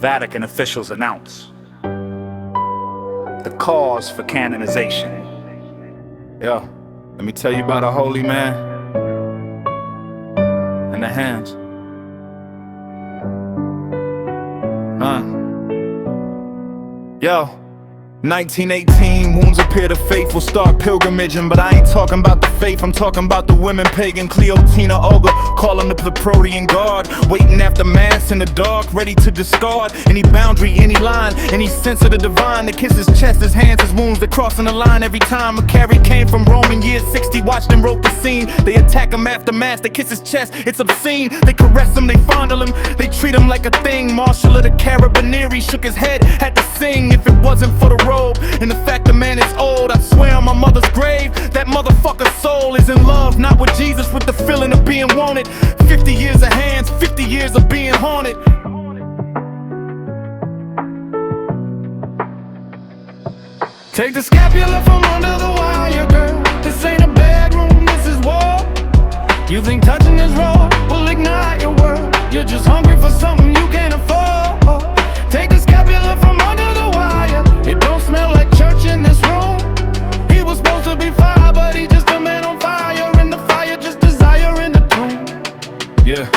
Vatican officials announce the cause for canonization. Yo, let me tell you about a holy man and the hands. Yo, 1918, wounds appear to faithful, start pilgrimaging. But I ain't talking about the faith, I'm talking about the women pagan. Cleonice, Olga, calling the Praetorian Guard, waiting after mass in the dark, ready to discard any boundary, any line, any sense of the divine. That kiss his chest, his hands, his wounds, they're crossing the line every time. Maccari came from Rome in year 60, watched him rope the scene. They attack him after mass, they kiss his chest, it's obscene. They caress him, they fondle him, they treat him like a thing. Marshal of the Carabinieri shook his head, had to sing. If it wasn't for the robe and the fact the man is old, I swear on my mother's grave, that motherfucker's soul is in love, not with Jesus, with the feeling of being wanted. 50 years of hands, 50 years of being haunted. Take the scapula from under the wire, girl. This ain't a bedroom, this is war. You think touching this robe will ignite your world? You're just hungry for something you can't afford. Take the scapula from under the wire. It don't smell like church in this room. He was supposed to be fire, but he just a man on fire. And the fire just desire in the tomb. Yeah,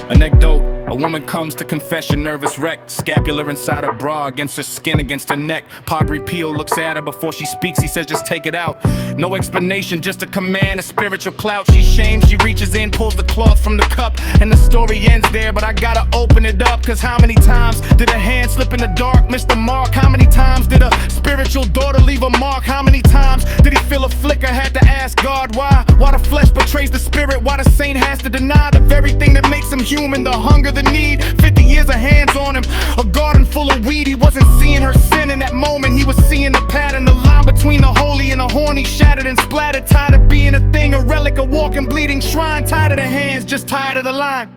anecdote. A woman comes to confession, nervous wreck. Scapular inside her bra, against her skin, against her neck. Padre Pio looks at her before she speaks. He says, just take it out. No explanation, just a command, a spiritual clout. She's shamed, she reaches in, pulls the cloth from the cup, and the story ends there, but I gotta open it up. Cause how many times did a hand slip in the dark, miss the mark? How many times did a spiritual daughter leave a mark? How many times did he feel a flicker, had to ask God why? Why the flesh betrays the spirit? Why the saint has to deny the very thing that makes him human? The hunger, the need. 50 years of hands on him, a garden full of weed. He wasn't seeing her sin in that moment, he was seeing the pattern. The line between the holy and the horny, shattered and splattered. Tired of being a thing, a relic, a walking, bleeding shrine. Tired of the hands, just tired of the line.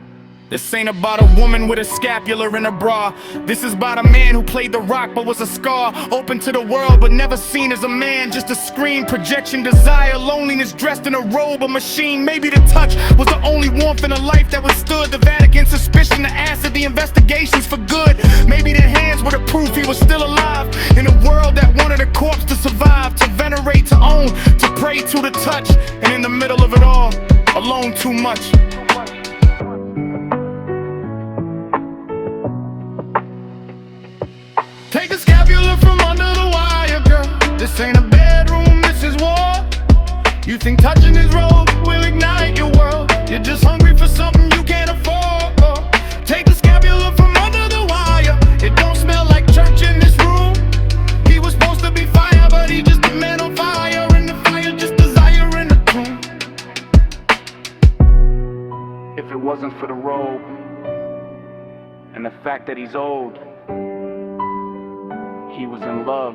This ain't about a woman with a scapular in her bra. This is about a man who played the rock but was a scar. Open to the world but never seen as a man. Just a screen, projection, desire, loneliness, dressed in a robe, a machine. Maybe the touch was the only warmth in a life that withstood the Vatican suspicion, the acid, the investigations for good. Maybe the hands were the proof he was still alive. In a world that wanted a corpse to survive, to venerate, to own, to pray to, the touch. And in the middle of it all, alone too much. Take the scapula from under the wire, girl. This ain't a bedroom, this is war. You think touching his robe will ignite your world? You're just hungry for something you can't afford. Take the scapula from under the wire. It don't smell like church in this room. He was supposed to be fire, but he just a man on fire. And the fire just desire in the tomb. If it wasn't for the robe and the fact that he's old, he was in love,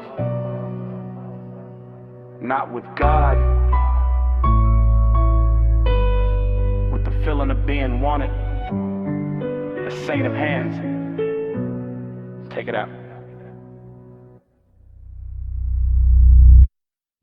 not with God, with the feeling of being wanted. The saint of hands. Take it out.